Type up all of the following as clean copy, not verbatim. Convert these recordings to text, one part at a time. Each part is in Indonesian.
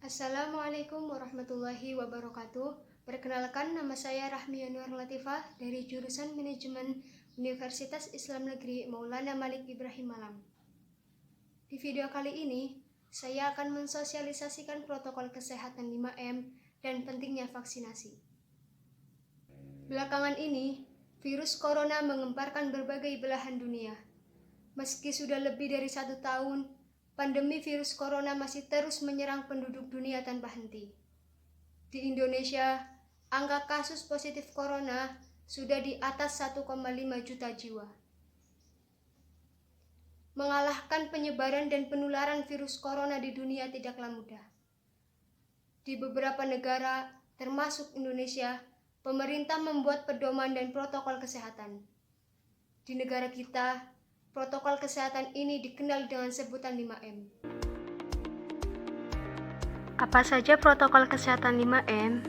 Assalamualaikum warahmatullahi wabarakatuh. Perkenalkan, nama saya Rahmi Yanuar Latifah dari jurusan Manajemen Universitas Islam Negeri Maulana Malik Ibrahim Malang. Di video kali ini, saya akan mensosialisasikan protokol kesehatan 5M dan pentingnya vaksinasi. Belakangan ini, virus corona mengemparkan berbagai belahan dunia. Meski sudah lebih dari 1 tahun, pandemi virus corona masih terus menyerang penduduk dunia tanpa henti. Di Indonesia, angka kasus positif corona sudah di atas 1,5 juta jiwa. Mengalahkan penyebaran dan penularan virus corona di dunia tidaklah mudah. Di beberapa negara, termasuk Indonesia, pemerintah membuat pedoman dan protokol kesehatan. Di negara kita, protokol kesehatan ini dikenal dengan sebutan 5M. Apa saja protokol kesehatan 5M?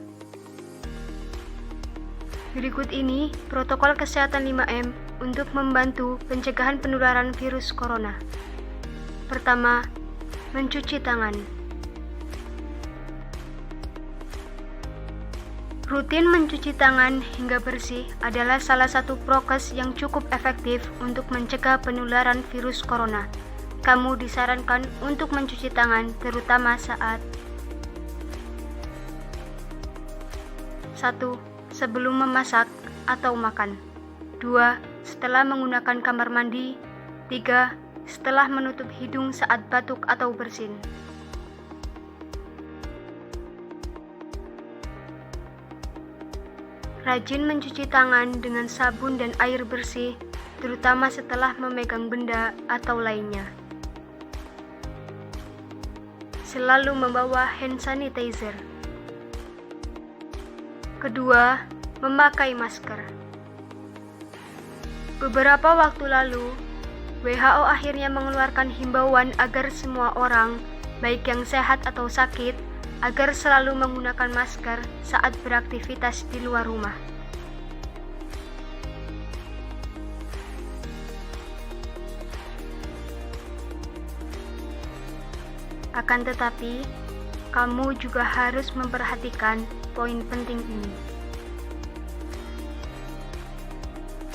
Berikut ini protokol kesehatan 5M untuk membantu pencegahan penularan virus corona. Pertama, mencuci tangan. Rutin mencuci tangan hingga bersih adalah salah satu prokes yang cukup efektif untuk mencegah penularan virus corona. Kamu disarankan untuk mencuci tangan terutama saat 1. Sebelum memasak atau makan. 2. Setelah menggunakan kamar mandi. 3. Setelah menutup hidung saat batuk atau bersin. Rajin mencuci tangan dengan sabun dan air bersih, terutama setelah memegang benda atau lainnya. Selalu membawa hand sanitizer. Kedua, memakai masker. Beberapa waktu lalu, WHO akhirnya mengeluarkan himbauan agar semua orang, baik yang sehat atau sakit, agar selalu menggunakan masker saat beraktivitas di luar rumah. Akan tetapi, kamu juga harus memperhatikan poin penting ini.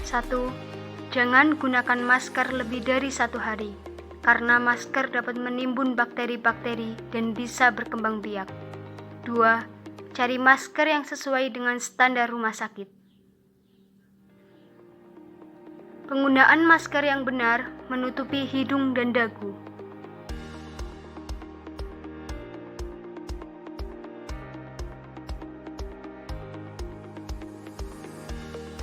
1. Jangan gunakan masker lebih dari 1 hari. Karena masker dapat menimbun bakteri-bakteri dan bisa berkembang biak. 2. Cari masker yang sesuai dengan standar rumah sakit. Penggunaan masker yang benar menutupi hidung dan dagu.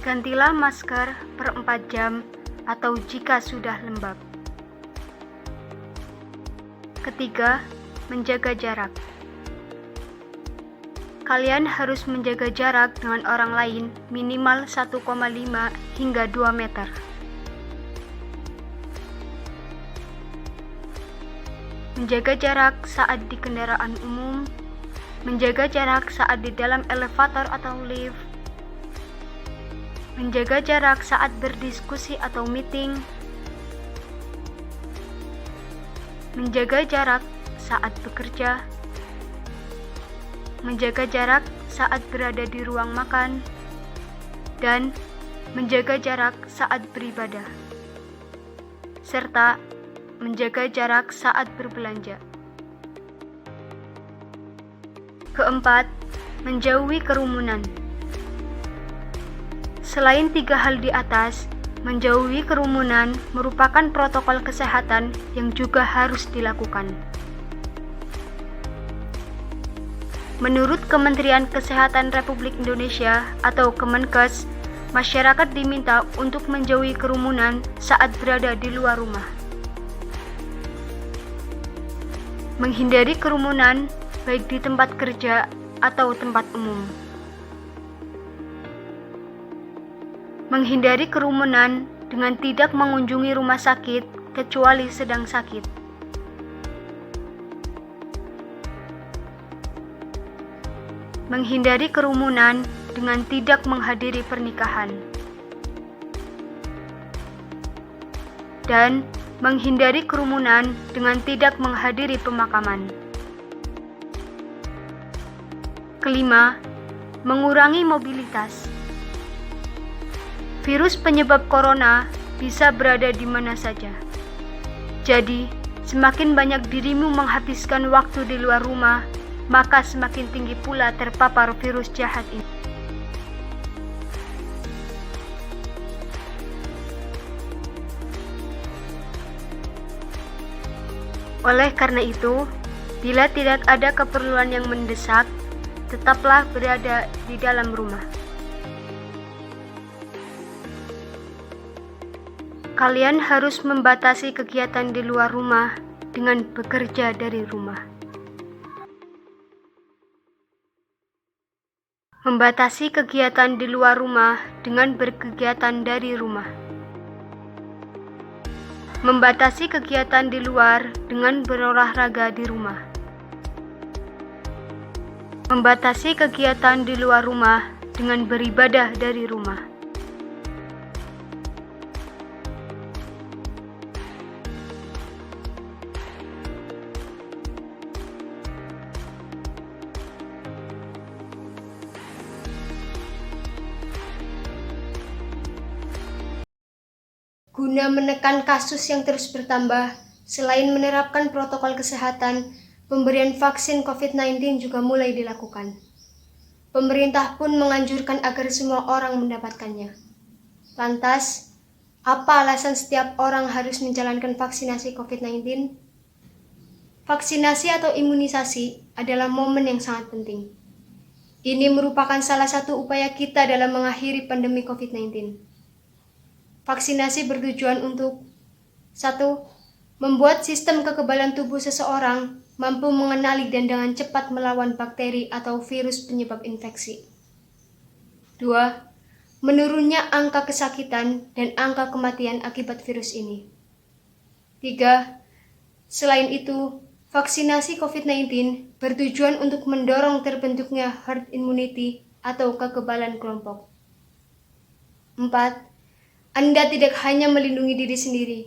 Gantilah masker per 4 jam atau jika sudah lembab. Ketiga, menjaga jarak. Kalian harus menjaga jarak dengan orang lain minimal 1,5 hingga 2 meter. Menjaga jarak saat di kendaraan umum, menjaga jarak saat di dalam elevator atau lift, menjaga jarak saat berdiskusi atau meeting, menjaga jarak saat bekerja, menjaga jarak saat berada di ruang makan, dan menjaga jarak saat beribadah, serta menjaga jarak saat berbelanja. Keempat, menjauhi kerumunan. Selain 3 hal di atas, menjauhi kerumunan merupakan protokol kesehatan yang juga harus dilakukan. Menurut Kementerian Kesehatan Republik Indonesia atau Kemenkes, masyarakat diminta untuk menjauhi kerumunan saat berada di luar rumah. Menghindari kerumunan baik di tempat kerja atau tempat umum. Menghindari kerumunan dengan tidak mengunjungi rumah sakit kecuali sedang sakit. Menghindari kerumunan dengan tidak menghadiri pernikahan. Dan menghindari kerumunan dengan tidak menghadiri pemakaman. kelima, mengurangi mobilitas. Virus penyebab corona bisa berada di mana saja. Jadi, semakin banyak dirimu menghabiskan waktu di luar rumah, maka semakin tinggi pula terpapar virus jahat ini. Oleh karena itu, bila tidak ada keperluan yang mendesak, tetaplah berada di dalam rumah. Kalian harus membatasi kegiatan di luar rumah dengan bekerja dari rumah. Membatasi kegiatan di luar rumah dengan berkegiatan dari rumah. Membatasi kegiatan di luar dengan berolahraga di rumah. Membatasi kegiatan di luar rumah dengan beribadah dari rumah. Guna menekan kasus yang terus bertambah, selain menerapkan protokol kesehatan, pemberian vaksin COVID-19 juga mulai dilakukan. Pemerintah pun menganjurkan agar semua orang mendapatkannya. Lantas, apa alasan setiap orang harus menjalankan vaksinasi COVID-19? Vaksinasi atau imunisasi adalah momen yang sangat penting. Ini merupakan salah satu upaya kita dalam mengakhiri pandemi COVID-19. Vaksinasi bertujuan untuk 1. Membuat sistem kekebalan tubuh seseorang mampu mengenali dan dengan cepat melawan bakteri atau virus penyebab infeksi. 2. Menurunnya angka kesakitan dan angka kematian akibat virus ini. 3. Selain itu, vaksinasi COVID-19 bertujuan untuk mendorong terbentuknya herd immunity atau kekebalan kelompok. 4. Anda tidak hanya melindungi diri sendiri,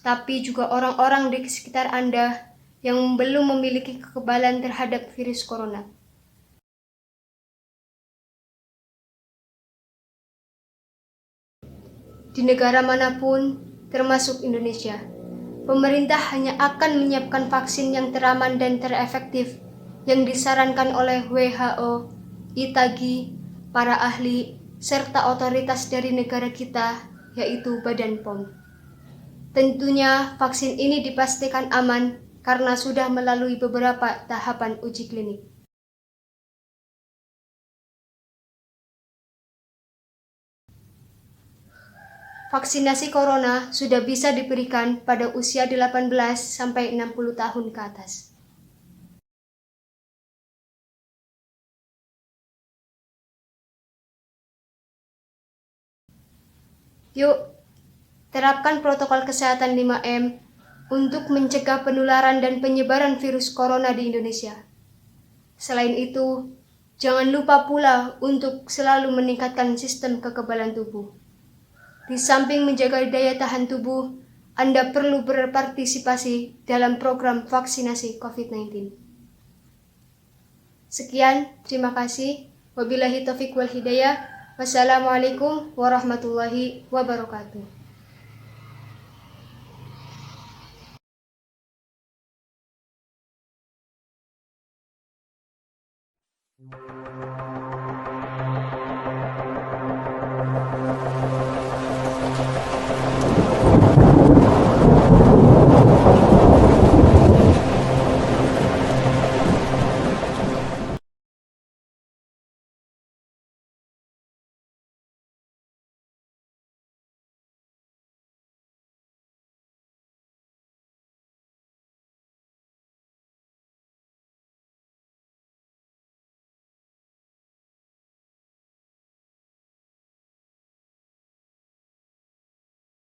tapi juga orang-orang di sekitar Anda yang belum memiliki kekebalan terhadap virus corona. Di negara manapun, termasuk Indonesia, pemerintah hanya akan menyiapkan vaksin yang teraman dan terefektif yang disarankan oleh WHO, ITAGI, para ahli, serta otoritas dari negara kita, yaitu Badan POM. Tentunya vaksin ini dipastikan aman karena sudah melalui beberapa tahapan uji klinik. Vaksinasi corona sudah bisa diberikan pada usia 18 sampai 60 tahun ke atas. Yuk, terapkan protokol kesehatan 5M untuk mencegah penularan dan penyebaran virus corona di Indonesia. Selain itu, jangan lupa pula untuk selalu meningkatkan sistem kekebalan tubuh. Di samping menjaga daya tahan tubuh, Anda perlu berpartisipasi dalam program vaksinasi COVID-19. Sekian, terima kasih. Wabillahi taufiq wal hidayah. Wassalamualaikum warahmatullahi wabarakatuh.